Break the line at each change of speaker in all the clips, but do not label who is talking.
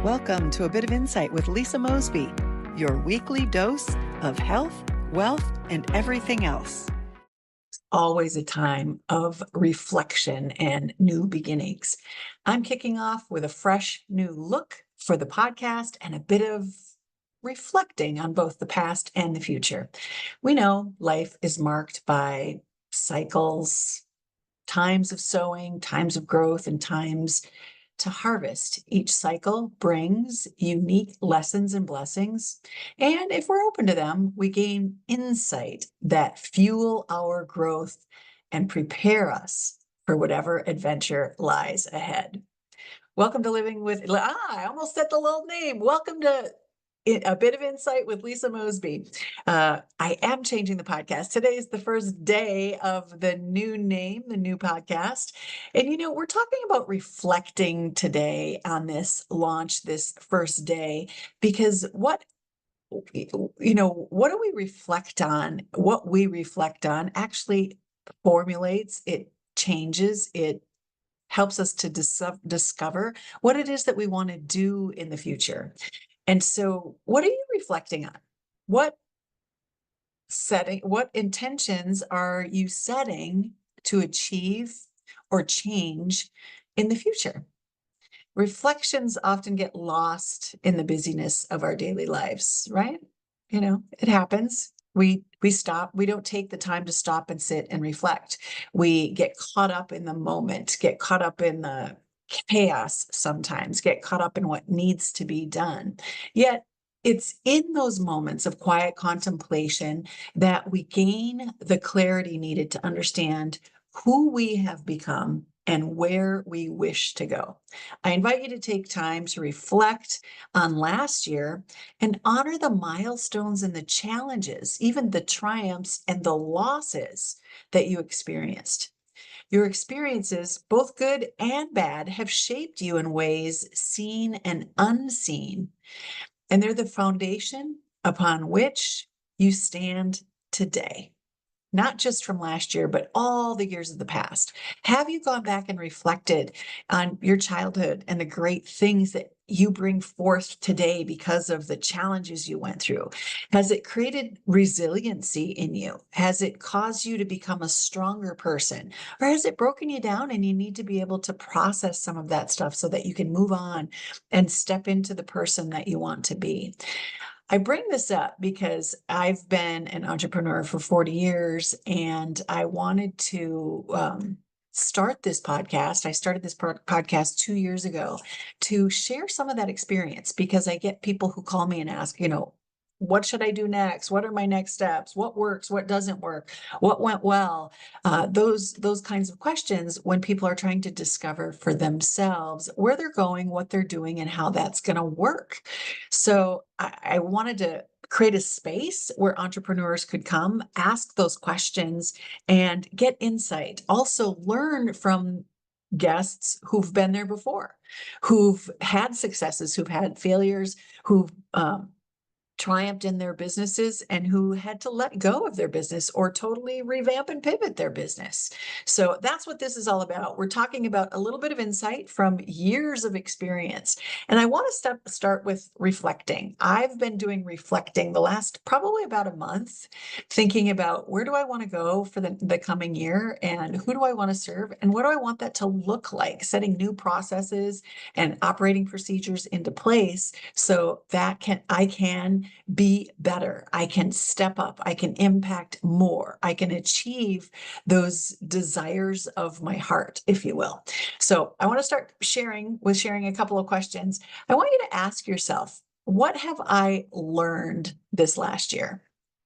Welcome to A Bit of Insight with Lisa Mosbey, your weekly dose of health, wealth, and everything else.
Always a time of reflection and new beginnings. I'm kicking off with a fresh new look for the podcast and a bit of reflecting on both the past and the future. We know life is marked by cycles, times of sowing, times of growth, and times to harvest. Each cycle brings unique lessons and blessings. And if we're open to them, we gain insight that fuel our growth and prepare us for whatever adventure lies ahead. Welcome to Living with, I almost said the little name. Welcome to A Bit of Insight with Lisa Mosbey. I am changing the podcast. Today is the first day of the new name, the new podcast. And, we're talking about reflecting today on this launch, this first day, because what do we reflect on? What we reflect on actually formulates, it changes, it helps us to discover what it is that we want to do in the future. And so, what are you reflecting on? What intentions are you setting to achieve or change in the future? Reflections often get lost in the busyness of our daily lives, right? It happens. We stop. We don't take the time to stop and sit and reflect. We get caught up in the moment, get caught up in the chaos sometimes, get caught up in what needs to be done. Yet it's in those moments of quiet contemplation that we gain the clarity needed to understand who we have become and where we wish to go. I invite you to take time to reflect on last year and honor the milestones and the challenges, even the triumphs and the losses that you experienced. Your experiences, both good and bad, have shaped you in ways seen and unseen, and they're the foundation upon which you stand today. Not just from last year, but all the years of the past. Have you gone back and reflected on your childhood and the great things that you bring forth today because of the challenges you went through? Has it created resiliency in you? Has it caused you to become a stronger person? Or has it broken you down and you need to be able to process some of that stuff so that you can move on and step into the person that you want to be? I bring this up because I've been an entrepreneur for 40 years and I wanted to start this podcast. I started this podcast 2 years ago to share some of that experience because I get people who call me and ask, what should I do next? What are my next steps? What works? What doesn't work? What went well? Those kinds of questions when people are trying to discover for themselves where they're going, what they're doing, and how that's going to work. So I wanted to create a space where entrepreneurs could come, ask those questions, and get insight. Also learn from guests who've been there before, who've had successes, who've had failures, who've triumphed in their businesses and who had to let go of their business or totally revamp and pivot their business. So that's what this is all about. We're talking about a little bit of insight from years of experience. And I want to start with reflecting. I've been doing reflecting the last probably about a month, thinking about where do I want to go for the coming year and who do I want to serve and what do I want that to look like, setting new processes and operating procedures into place so that I can be better. I can step up. I can impact more. I can achieve those desires of my heart, if you will. So I want to start sharing a couple of questions. I want you to ask yourself, what have I learned this last year?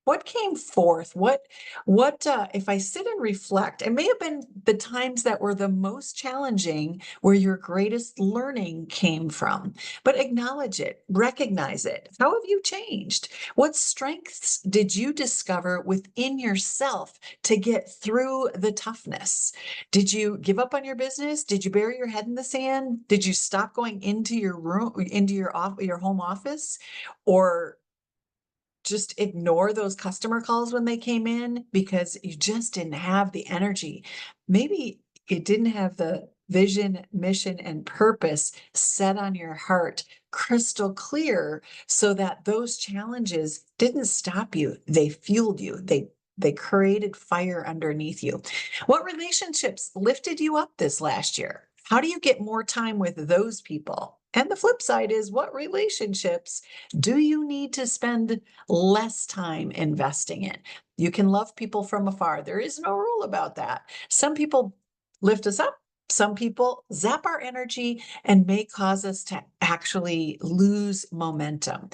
What came forth? If I sit and reflect, it may have been the times that were the most challenging where your greatest learning came from, but acknowledge it, recognize it. How have you changed? What strengths did you discover within yourself to get through the toughness? Did you give up on your business? Did you bury your head in the sand? Did you stop going into your room, into your home office, or just ignore those customer calls when they came in because you just didn't have the energy? Maybe it didn't have the vision, mission, and purpose set on your heart crystal clear so that those challenges didn't stop you. They fueled you. They created fire underneath you. What relationships lifted you up this last year? How do you get more time with those people? And the flip side is, what relationships do you need to spend less time investing in? You can love people from afar. There is no rule about that. Some people lift us up. Some people zap our energy and may cause us to actually lose momentum.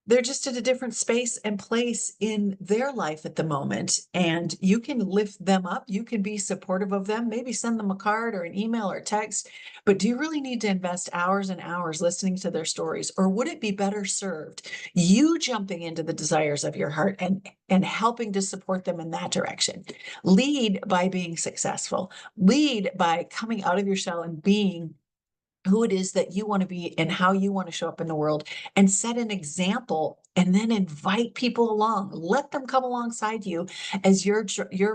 They're just at a different space and place in their life at the moment, and you can lift them up. You can be supportive of them, maybe send them a card or an email or text, but do you really need to invest hours and hours listening to their stories? Or would it be better served you jumping into the desires of your heart and helping to support them in that direction? Lead by being successful. Lead by coming out of your shell and being who it is that you want to be and how you want to show up in the world, and set an example, and then invite people along. Let them come alongside you as you're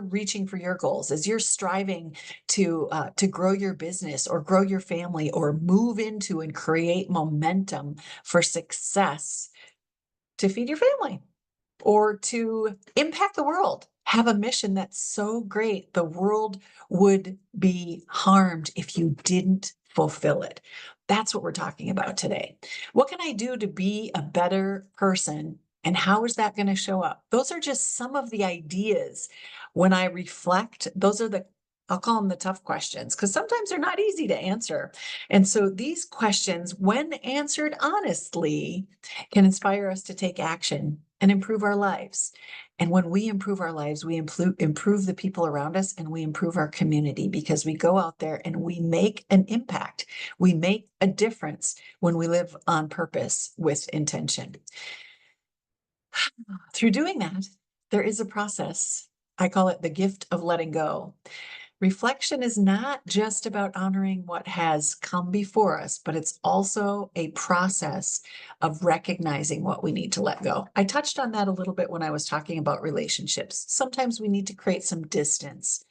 reaching for your goals, as you're striving to grow your business or grow your family or move into and create momentum for success to feed your family or to impact the world. Have a mission that's so great the world would be harmed if you didn't fulfill it. That's what we're talking about today. What can I do to be a better person? And how is that going to show up? Those are just some of the ideas. When I reflect, those are I'll call them the tough questions, because sometimes they're not easy to answer. And so these questions, when answered honestly, can inspire us to take action and improve our lives. And when we improve our lives, we improve the people around us, and we improve our community, because we go out there and we make an impact. We make a difference when we live on purpose with intention. Through doing that, there is a process. I call it the gift of letting go. Reflection is not just about honoring what has come before us, but it's also a process of recognizing what we need to let go. I touched on that a little bit when I was talking about relationships. Sometimes we need to create some distance.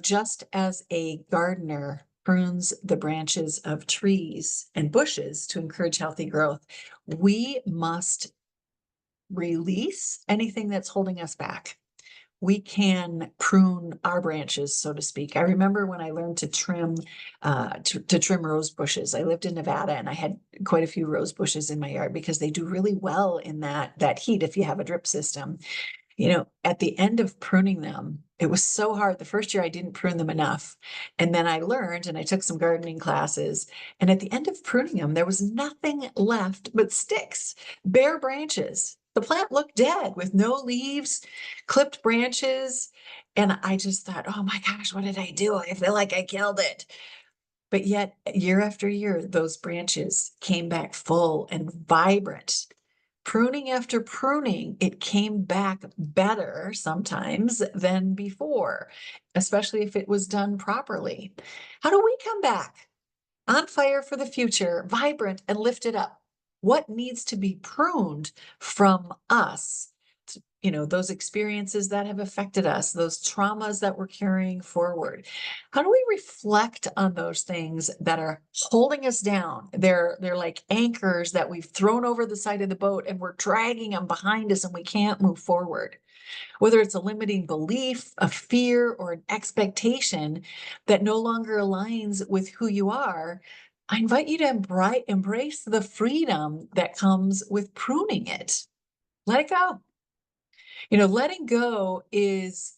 Just as a gardener prunes the branches of trees and bushes to encourage healthy growth, we must release anything that's holding us back. We can prune our branches, so to speak. I remember when I learned to trim rose bushes. I lived in Nevada, and I had quite a few rose bushes in my yard because they do really well in that heat if you have a drip system. At the end of pruning them, it was so hard. The first year I didn't prune them enough. And then I learned, and I took some gardening classes. And at the end of pruning them, there was nothing left but sticks, bare branches. The plant looked dead with no leaves, clipped branches. And I just thought, oh my gosh, what did I do? I feel like I killed it. But yet, year after year, those branches came back full and vibrant. Pruning after pruning, it came back better sometimes than before, especially if it was done properly. How do we come back on fire for the future, vibrant and lifted up? What needs to be pruned from us? Those experiences that have affected us, those traumas that we're carrying forward. How do we reflect on those things that are holding us down? They're like anchors that we've thrown over the side of the boat, and we're dragging them behind us, and we can't move forward. Whether it's a limiting belief, a fear, or an expectation that no longer aligns with who you are, I invite you to embrace the freedom that comes with pruning it. Let it go. Letting go is,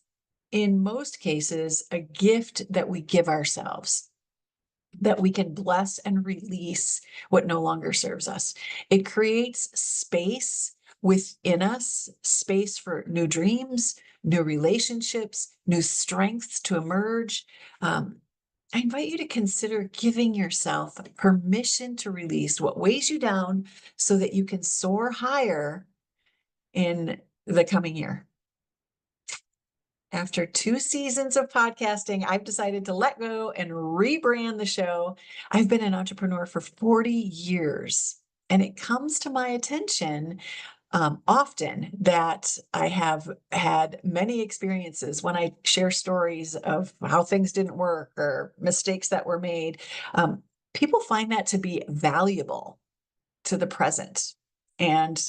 in most cases, a gift that we give ourselves, that we can bless and release what no longer serves us. It creates space within us, space for new dreams, new relationships, new strengths to emerge. I invite you to consider giving yourself permission to release what weighs you down so that you can soar higher in the coming year. After 2 seasons of podcasting, I've decided to let go and rebrand the show. I've been an entrepreneur for 40 years, and it comes to my attention often that I have had many experiences when I share stories of how things didn't work or mistakes that were made. People find that to be valuable to the present. And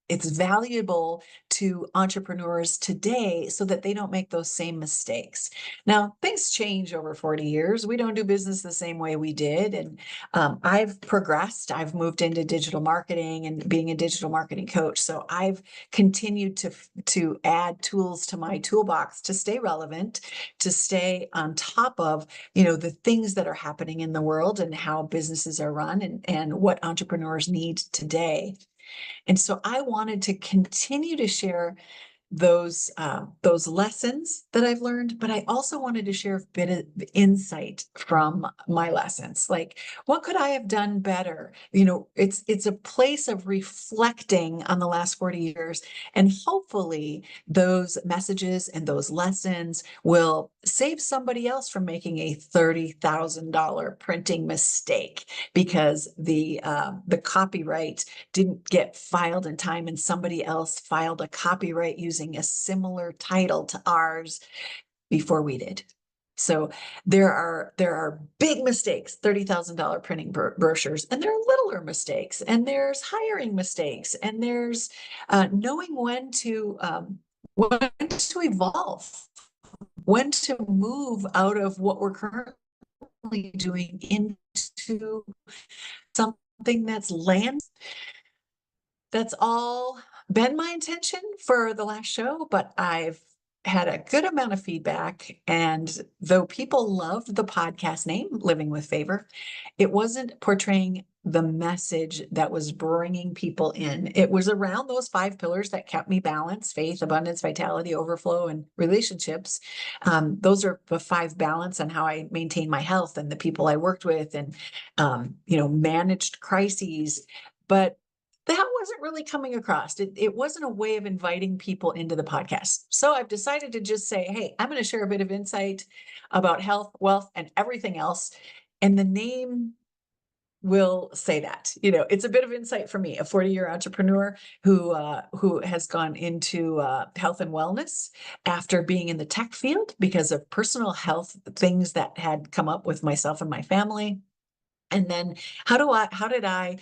it's valuable to entrepreneurs today so that they don't make those same mistakes. Now, things change over 40 years. We don't do business the same way we did. And I've progressed. I've moved into digital marketing and being a digital marketing coach. So I've continued to add tools to my toolbox to stay relevant, to stay on top of, the things that are happening in the world and how businesses are run and what entrepreneurs need today. And so I wanted to continue to share those lessons that I've learned, but I also wanted to share a bit of insight from my lessons. Like, what could I have done better? It's a place of reflecting on the last 40 years, and hopefully those messages and those lessons will save somebody else from making a $30,000 printing mistake because the copyright didn't get filed in time and somebody else filed a copyright using a similar title to ours before we did. So there are big mistakes, $30,000 printing brochures, and there are littler mistakes, and there's hiring mistakes, and there's knowing when to evolve, when to move out of what we're currently doing into something that's land. That's all been my intention for the last show, but I've had a good amount of feedback. And though people loved the podcast name, Living with Favor, it wasn't portraying the message that was bringing people in. It was around those 5 pillars that kept me balanced: faith, abundance, vitality, overflow, and relationships. Those are the 5 balance on how I maintain my health and the people I worked with and, managed crises. But that wasn't really coming across. It wasn't a way of inviting people into the podcast. So I've decided to just say, hey, I'm going to share a bit of insight about health, wealth, and everything else. And the name will say that. It's a bit of insight for me, a 40-year entrepreneur who has gone into health and wellness after being in the tech field because of personal health things that had come up with myself and my family. And then how did I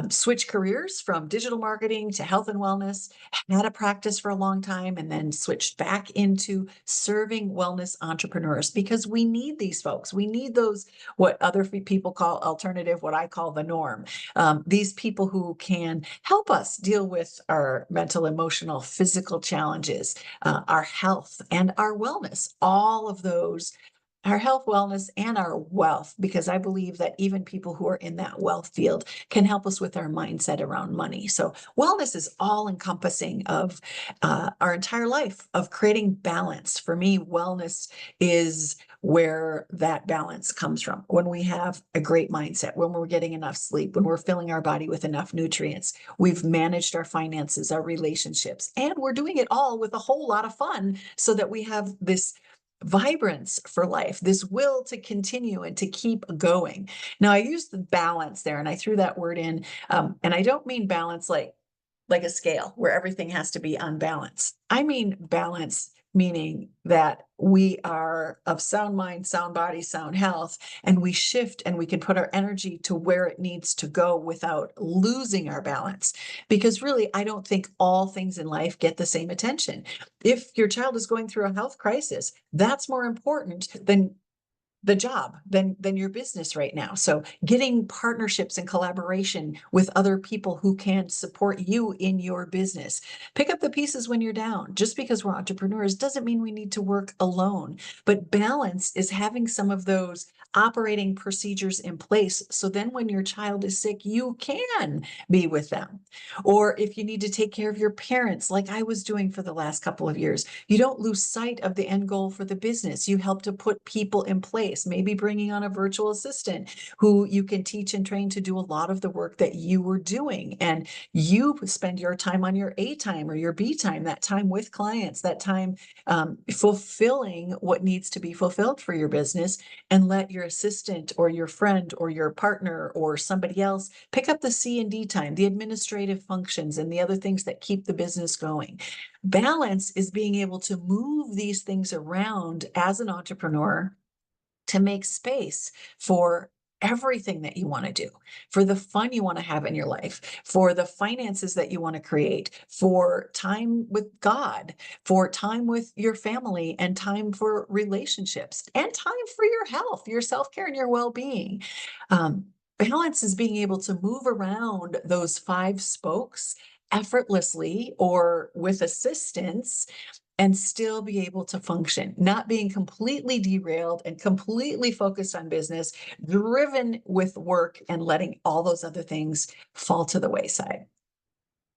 switch careers from digital marketing to health and wellness, had a practice for a long time, and then switched back into serving wellness entrepreneurs because we need these folks. We need those, what other people call alternative, what I call the norm. These people who can help us deal with our mental, emotional, physical challenges, our health and our wellness, all of those, our health, wellness, and our wealth, because I believe that even people who are in that wealth field can help us with our mindset around money. So wellness is all encompassing of our entire life, of creating balance. For me, wellness is where that balance comes from. When we have a great mindset, when we're getting enough sleep, when we're filling our body with enough nutrients, we've managed our finances, our relationships, and we're doing it all with a whole lot of fun so that we have this vibrance for life, this will to continue and to keep going. Now, I use the balance there, and I threw that word in, and I don't mean balance like a scale where everything has to be on balance. I mean balance meaning that we are of sound mind, sound body, sound health, and we shift and we can put our energy to where it needs to go without losing our balance. Because really, I don't think all things in life get the same attention. If your child is going through a health crisis, that's more important than the job than your business right now. So getting partnerships and collaboration with other people who can support you in your business. Pick up the pieces when you're down. Just because we're entrepreneurs doesn't mean we need to work alone. But balance is having some of those operating procedures in place. So then when your child is sick, you can be with them. Or if you need to take care of your parents, like I was doing for the last couple of years, you don't lose sight of the end goal for the business. You help to put people in place space, maybe bringing on a virtual assistant who you can teach and train to do a lot of the work that you were doing. And you spend your time on your A time or your B time, that time with clients, that time fulfilling what needs to be fulfilled for your business, and let your assistant or your friend or your partner or somebody else pick up the C and D time, the administrative functions and the other things that keep the business going. Balance is being able to move these things around as an entrepreneur to make space for everything that you want to do, for the fun you want to have in your life, for the finances that you want to create, for time with God, for time with your family, and time for relationships, and time for your health, your self-care, and your well-being. Balance is being able to move around those 5 spokes effortlessly or with assistance and still be able to function, not being completely derailed and completely focused on business, driven with work, and letting all those other things fall to the wayside.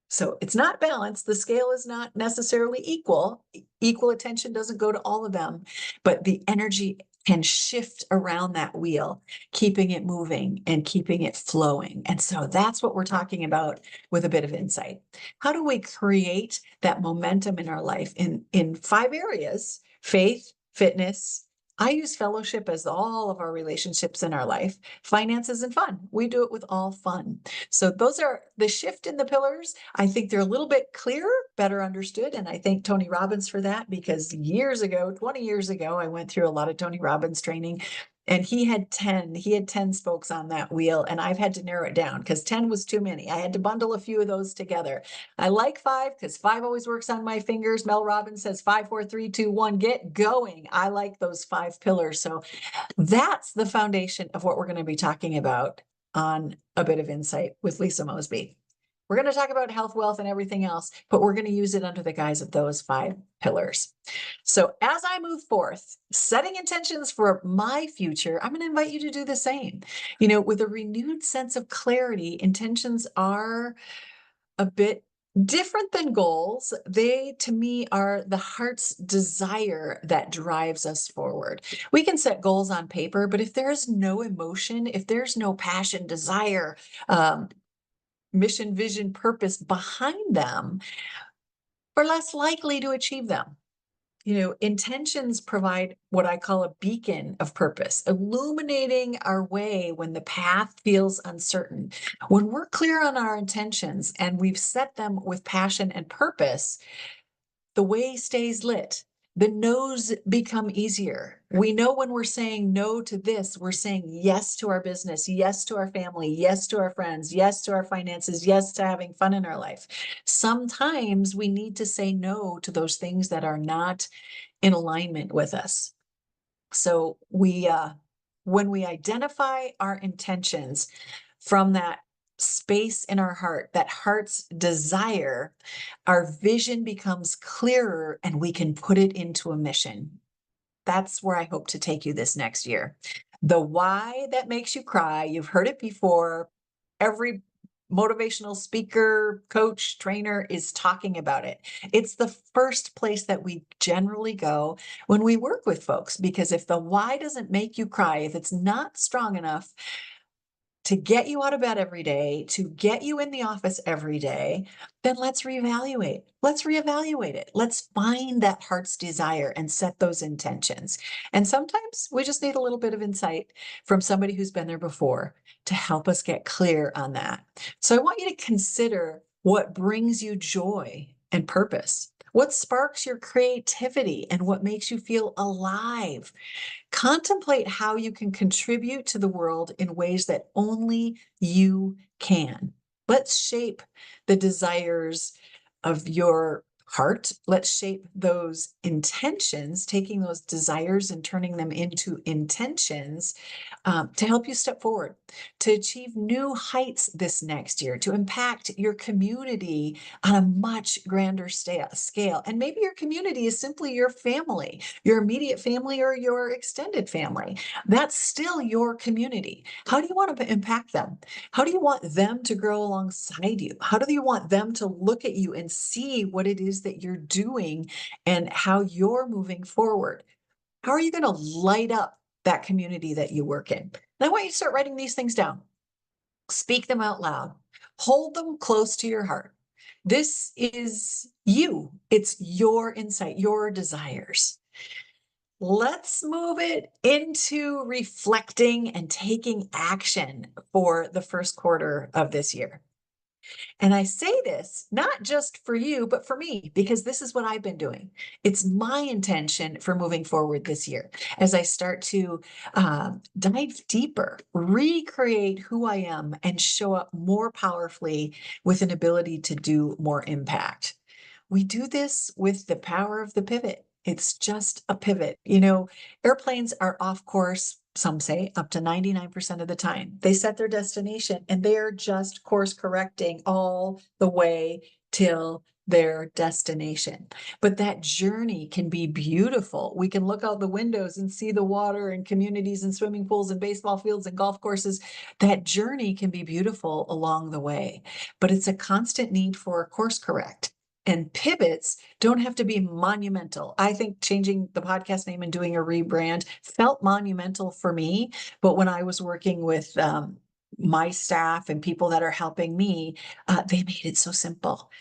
So it's not balanced. The scale is not necessarily equal. Equal attention doesn't go to all of them, but the energy can shift around that wheel, keeping it moving and keeping it flowing. And so that's what we're talking about with a bit of insight. How do we create that momentum in our life in 5 areas: faith, fitness? I use fellowship as all of our relationships in our life, finances, and fun. We do it with all fun. So those are the shift in the pillars. I think they're a little bit clearer, better understood. And I thank Tony Robbins for that, because years ago, 20 years ago, I went through a lot of Tony Robbins training, and he had 10 spokes on that wheel. And I've had to narrow it down because 10 was too many. I had to bundle a few of those together. I like 5 because 5 always works on my fingers. Mel Robbins says 5, 4, 3, 2, 1, get going. I like those 5 pillars. So that's the foundation of what we're going to be talking about on A Bit of Insight with Lisa Mosbey. We're going to talk about health, wealth, and everything else, but we're going to use it under the guise of those 5 pillars. So as I move forth, setting intentions for my future, I'm going to invite you to do the same. You know, with a renewed sense of clarity, intentions are a bit different than goals. They, to me, are the heart's desire that drives us forward. We can set goals on paper, but if there's no emotion, if there's no passion, desire, mission, vision, purpose behind them, we're less likely to achieve them. You know, intentions provide what I call a beacon of purpose, illuminating our way when the path feels uncertain. When we're clear on our intentions and we've set them with passion and purpose, the way stays lit. The no's become easier. We know when we're saying no to this, we're saying yes to our business, yes to our family, yes to our friends, yes to our finances, yes to having fun in our life. Sometimes we need to say no to those things that are not in alignment with us. So when we identify our intentions from that space in our heart, that heart's desire, our vision becomes clearer and we can put it into a mission. That's where I hope to take you this next year. The why that makes you cry, you've heard it before. Every motivational speaker, coach, trainer is talking about it. It's the first place that we generally go when we work with folks, because if the why doesn't make you cry, if it's not strong enough to get you out of bed every day, to get you in the office every day, then let's reevaluate. Let's reevaluate it. Let's find that heart's desire and set those intentions. And sometimes we just need a little bit of insight from somebody who's been there before to help us get clear on that. So I want you to consider what brings you joy and purpose. What sparks your creativity and what makes you feel alive? Contemplate how you can contribute to the world in ways that only you can. Let's shape the desires of your heart. Let's shape those intentions, taking those desires and turning them into intentions, to help you step forward, to achieve new heights this next year, to impact your community on a much grander scale. And maybe your community is simply your family, your immediate family, or your extended family. That's still your community. How do you want to impact them? How do you want them to grow alongside you? How do you want them to look at you and see what it is that you're doing and how you're moving forward? How are you going to light up that community that you work in. And I want you to start writing these things down. Speak them out loud. Hold them close to your heart. This is you. It's your insight, your desires. Let's move it into reflecting and taking action for the first quarter of this year. And I say this not just for you, but for me, because this is what I've been doing. It's my intention for moving forward this year as I start to dive deeper, recreate who I am, and show up more powerfully with an ability to do more impact. We do this with the power of the pivot. It's just a pivot. Airplanes are off course, some say up to 99% of the time. They set their destination and they're just course correcting all the way till their destination. But that journey can be beautiful. We can look out the windows and see the water and communities and swimming pools and baseball fields and golf courses. That journey can be beautiful along the way, but it's a constant need for a course correct. And pivots don't have to be monumental. I think changing the podcast name and doing a rebrand felt monumental for me. But when I was working with my staff and people that are helping me, they made it so simple.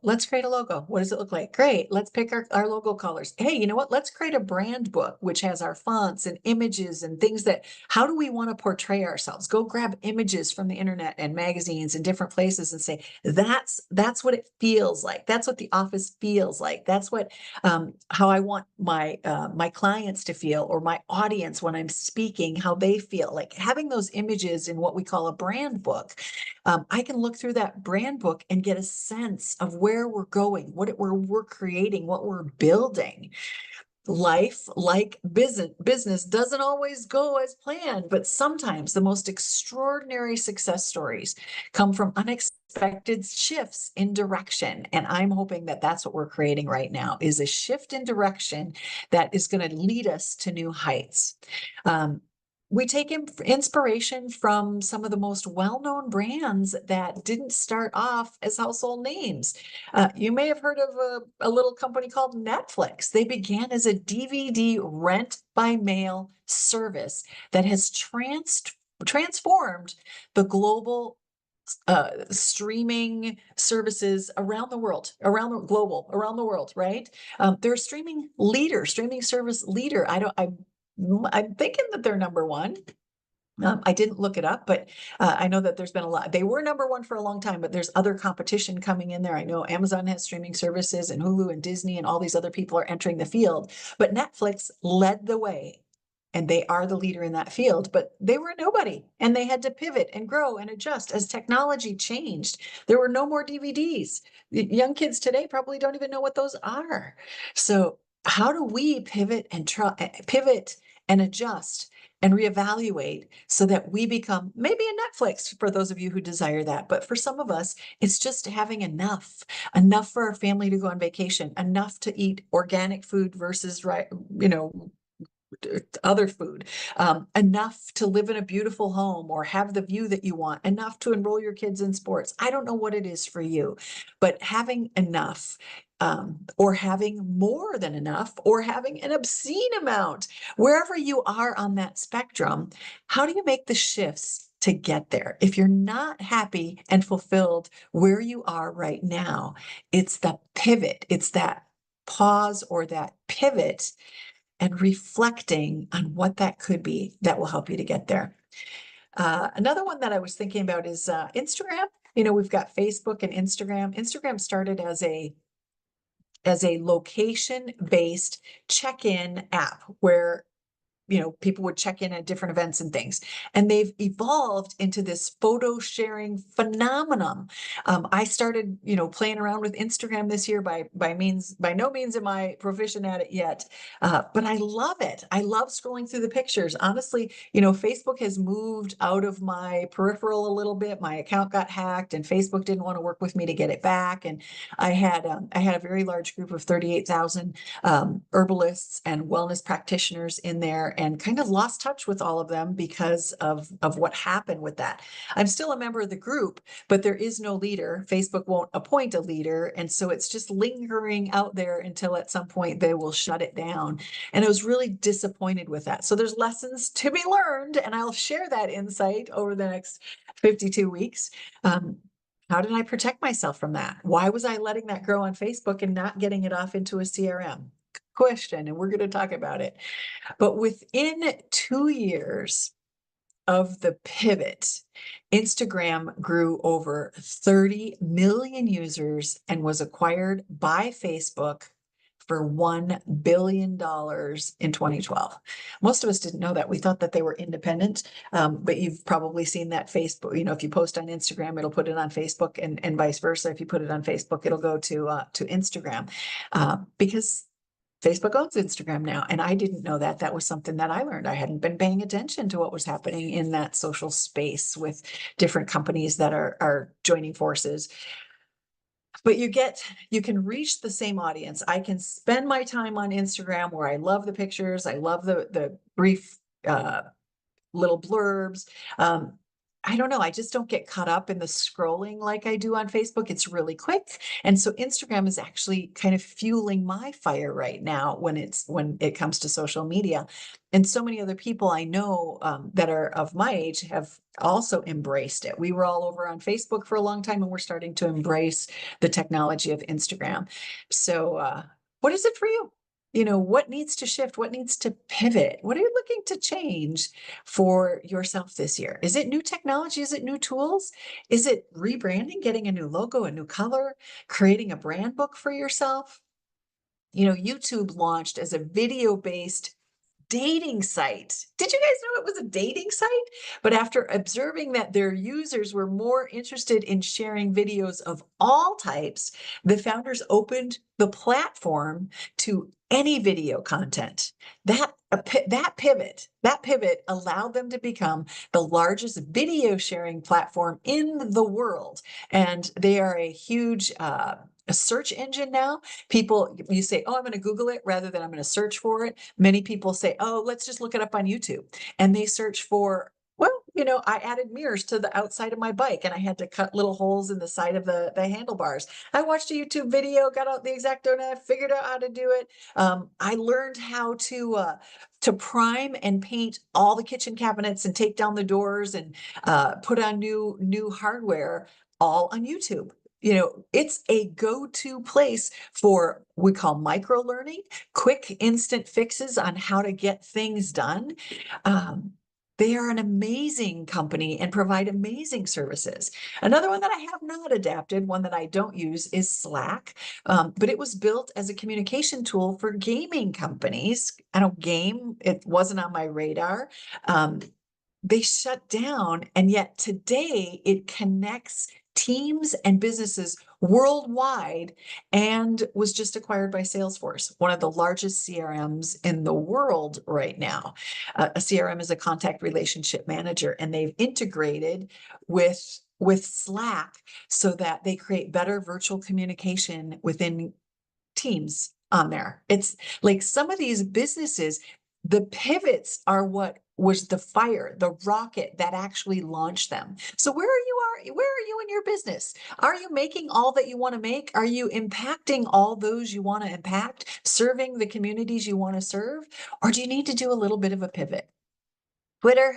Let's create a logo. What does it look like? Great. Let's pick our logo colors. Hey, you know what? Let's create a brand book, which has our fonts and images and things how do we want to portray ourselves? Go grab images from the internet and magazines and different places and say, that's what it feels like. That's what the office feels like. That's what, how I want my clients to feel, or my audience when I'm speaking, how they feel. Like having those images in what we call a brand book. I can look through that brand book and get a sense of where we're going, what we're creating, what we're building. Life, like business doesn't always go as planned, but sometimes the most extraordinary success stories come from unexpected shifts in direction. And I'm hoping that that's what we're creating right now, is a shift in direction that is going to lead us to new heights. We take inspiration from some of the most well-known brands that didn't start off as household names. You may have heard of a little company called Netflix. They began as a DVD rent by mail service that has transformed the global streaming services around the world, around the world, right? They're a streaming service leader. I'm thinking that they're number one. I didn't look it up, but I know that there's been a lot. They were number one for a long time, but there's other competition coming in there. I know Amazon has streaming services, and Hulu and Disney and all these other people are entering the field, but Netflix led the way. And they are the leader in that field, but they were nobody, and they had to pivot and grow and adjust as technology changed. There were no more DVDs. Young kids today probably don't even know what those are. So how do we pivot and adjust and reevaluate so that we become maybe a Netflix for those of you who desire that. But for some of us, it's just having enough for our family to go on vacation, enough to eat organic food versus, other food, enough to live in a beautiful home or have the view that you want, enough to enroll your kids in sports. I don't know what it is for you, but having enough, or having more than enough, or having an obscene amount, wherever you are on that spectrum, how do you make the shifts to get there? If you're not happy and fulfilled where you are right now, it's the pivot. It's that pause or that pivot and reflecting on what that could be that will help you to get there. Another one that I was thinking about is Instagram. We've got Facebook and Instagram. Instagram started as a location-based check-in app where people would check in at different events and things. And they've evolved into this photo sharing phenomenon. I started, playing around with Instagram this year. By no means am I proficient at it yet, but I love it. I love scrolling through the pictures. Honestly, Facebook has moved out of my peripheral a little bit. My account got hacked, and Facebook didn't want to work with me to get it back. And I had a very large group of 38,000 herbalists and wellness practitioners in there. and kind of lost touch with all of them because of what happened with that. I'm still a member of the group, but there is no leader. Facebook won't appoint a leader. And so it's just lingering out there until at some point they will shut it down. And I was really disappointed with that. So there's lessons to be learned, and I'll share that insight over the next 52 weeks. How did I protect myself from that? Why was I letting that grow on Facebook and not getting it off into a CRM? Question, and we're going to talk about it. But within 2 years of the pivot, Instagram grew over 30 million users and was acquired by Facebook for $1 billion in 2012. Most of us didn't know that. We thought that they were independent, but you've probably seen that Facebook, if you post on Instagram, it'll put it on Facebook, and vice versa. If you put it on Facebook, it'll go to Instagram, because Facebook owns Instagram now. And I didn't know that. That was something that I learned. I hadn't been paying attention to what was happening in that social space with different companies that are joining forces. But you can reach the same audience. I can spend my time on Instagram where I love the pictures. I love the brief little blurbs. I don't know. I just don't get caught up in the scrolling like I do on Facebook. It's really quick. And so Instagram is actually kind of fueling my fire right now when it comes to social media. And so many other people I know that are of my age have also embraced it. We were all over on Facebook for a long time, and we're starting to embrace the technology of Instagram. So what is it for you? What needs to shift? What needs to pivot? What are you looking to change for yourself this year? Is it new technology? Is it new tools? Is it rebranding, getting a new logo, a new color, creating a brand book for yourself? YouTube launched as a video-based dating site. Did you guys know it was a dating site? But after observing that their users were more interested in sharing videos of all types, the founders opened the platform to any video content. That pivot allowed them to become the largest video sharing platform in the world. And they are a huge a search engine now. You say, oh, I'm going to Google it rather than I'm going to search for it. Many people say, oh, let's just look it up on YouTube. And they search for, well, I added mirrors to the outside of my bike, and I had to cut little holes in the side of the handlebars. I watched a YouTube video, got out the X-Acto knife, figured out how to do it. I learned how to prime and paint all the kitchen cabinets and take down the doors and put on new hardware, all on YouTube. It's a go-to place for we call micro learning, quick instant fixes on how to get things done. They are an amazing company and provide amazing services. Another one that I have not adapted, one that I don't use, is Slack. But it was built as a communication tool for gaming companies. I don't game, it wasn't on my radar. They shut down, and yet today it connects teams and businesses worldwide and was just acquired by Salesforce, one of the largest CRMs in the world right now. A CRM is a contact relationship manager, and they've integrated with Slack so that they create better virtual communication within teams on there. It's like some of these businesses, the pivots are what was the fire, the rocket that actually launched them. So where are you in your business? Are you making all that you want to make? Are you impacting all those you want to impact, serving the communities you want to serve? Or do you need to do a little bit of a pivot? Twitter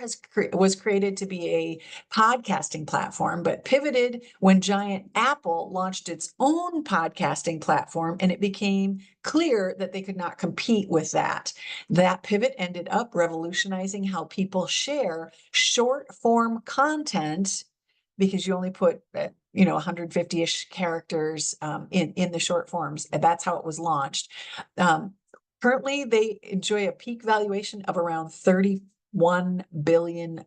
was created to be a podcasting platform, but pivoted when giant Apple launched its own podcasting platform, and it became clear that they could not compete with that. That pivot ended up revolutionizing how people share short form content, because you only put 150-ish characters in the short forms, and that's how it was launched. Currently, they enjoy a peak valuation of around $31 billion.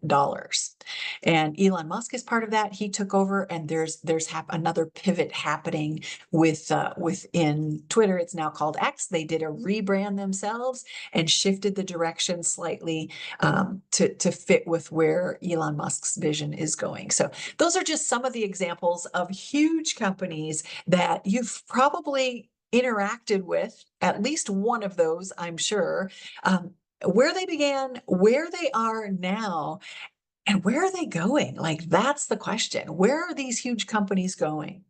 And Elon Musk is part of that. He took over, and there's another pivot happening within Twitter. It's now called X. They did a rebrand themselves and shifted the direction slightly to fit with where Elon Musk's vision is going. So those are just some of the examples of huge companies that you've probably interacted with, at least one of those, I'm sure. where they began, where they are now, and where are they going? Like, that's the question. Where are these huge companies going?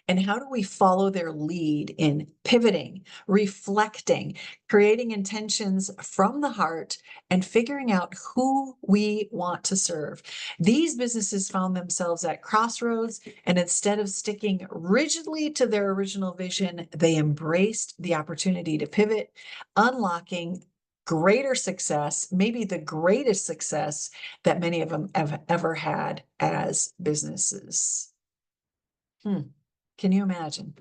And how do we follow their lead in pivoting, reflecting, creating intentions from the heart, and figuring out who we want to serve? These businesses found themselves at crossroads, and instead of sticking rigidly to their original vision, they embraced the opportunity to pivot, unlocking greater success, maybe the greatest success that many of them have ever had as businesses. Can you imagine?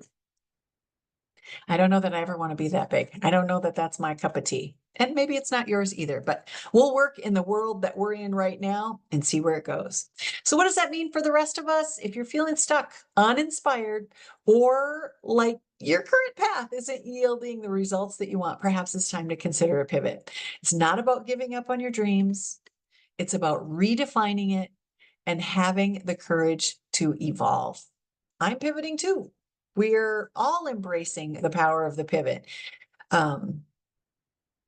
I don't know that I ever want to be that big. I don't know that that's my cup of tea. And maybe it's not yours either, but we'll work in the world that we're in right now and see where it goes. So, what does that mean for the rest of us? If you're feeling stuck, uninspired, or like your current path isn't yielding the results that you want, perhaps it's time to consider a pivot. It's not about giving up on your dreams, it's about redefining it and having the courage to evolve. I'm pivoting too. We're all embracing the power of the pivot. Um,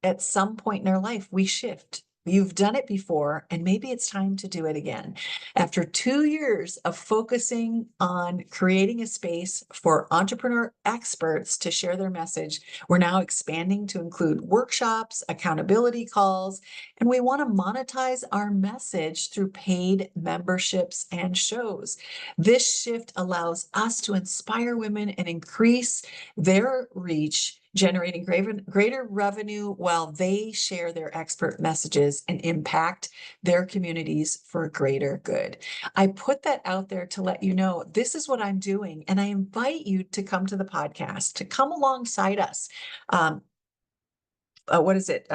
at some point in our life, we shift. You've done it before, and maybe it's time to do it again. After 2 years of focusing on creating a space for entrepreneur experts to share their message, we're now expanding to include workshops, accountability calls, and we want to monetize our message through paid memberships and shows. This shift allows us to inspire women and increase their reach, generating greater revenue while they share their expert messages and impact their communities for greater good. I put that out there to let you know this is what I'm doing, and I invite you to come to the podcast, to come alongside us. What is it?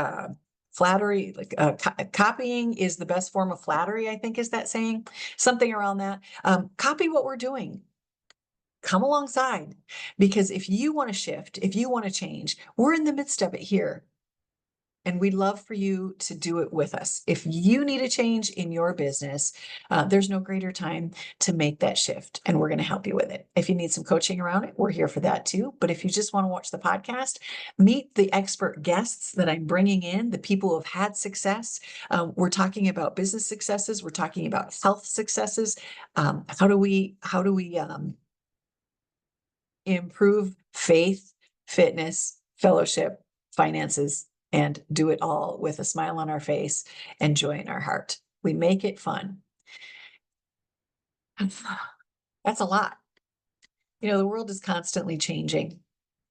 Flattery, like copying is the best form of flattery, I think is that saying, something around that. Copy what we're doing. Come alongside, because if you want to shift, if you want to change, we're in the midst of it here. And we'd love for you to do it with us. If you need a change in your business, there's no greater time to make that shift, and we're going to help you with it. If you need some coaching around it, we're here for that too. But if you just want to watch the podcast, meet the expert guests that I'm bringing in, the people who have had success. We're talking about business successes. We're talking about health successes. How do we improve faith, fitness, fellowship, finances, and do it all with a smile on our face and joy in our heart. We make it fun. That's a lot. You know, the world is constantly changing,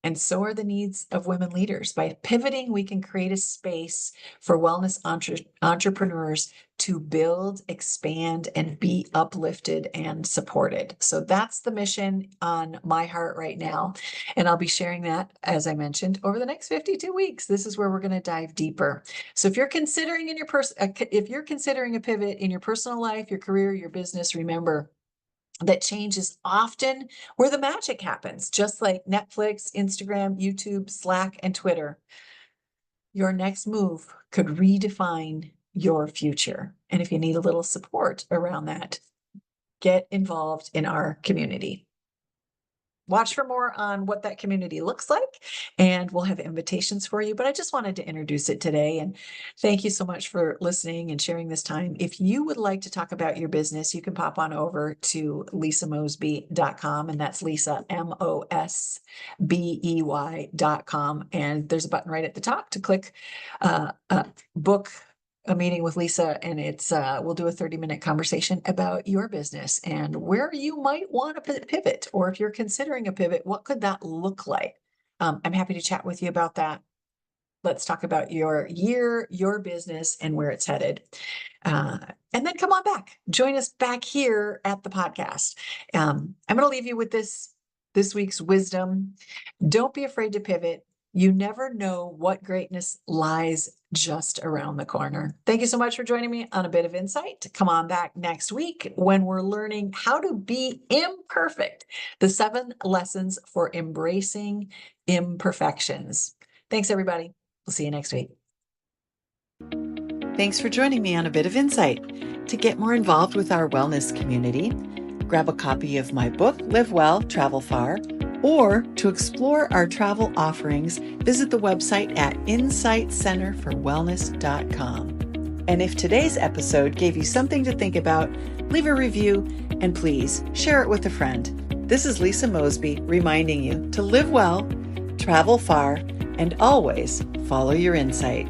and so are the needs of women leaders. By pivoting, we can create a space for wellness entrepreneurs to build, expand, and be uplifted and supported. So that's the mission on my heart right now. And I'll be sharing that, as I mentioned, over the next 52 weeks. This is where we're going to dive deeper. So if you're considering if you're considering a pivot in your personal life, your career, your business, remember that change is often where the magic happens, just like Netflix, Instagram, YouTube, Slack, and Twitter. Your next move could redefine your future. And if you need a little support around that, get involved in our community. Watch for more on what that community looks like, and we'll have invitations for you. But I just wanted to introduce it today. And thank you so much for listening and sharing this time. If you would like to talk about your business, you can pop on over to lisamosbey.com, and that's Lisa, MOSBEY.com. And there's a button right at the top to click book a meeting with Lisa, and it's we'll do a 30-minute conversation about your business and where you might want to pivot, or if you're considering a pivot, what could that look like? I'm happy to chat with you about that. Let's talk about your year, your business, and where it's headed. And then come on back. Join us back here at the podcast. I'm going to leave you with this week's wisdom. Don't be afraid to pivot. You never know what greatness lies just around the corner. Thank you so much for joining me on A Bit of Insight. Come on back next week when we're learning how to be imperfect, the 7 lessons for embracing imperfections. Thanks, everybody. We'll see you next week.
Thanks for joining me on A Bit of Insight. To get more involved with our wellness community, grab a copy of my book, Live Well, Travel Far, Or to explore our travel offerings, visit the website at insightcenterforwellness.com. And if today's episode gave you something to think about, leave a review and please share it with a friend. This is Lisa Mosbey reminding you to live well, travel far, and always follow your insight.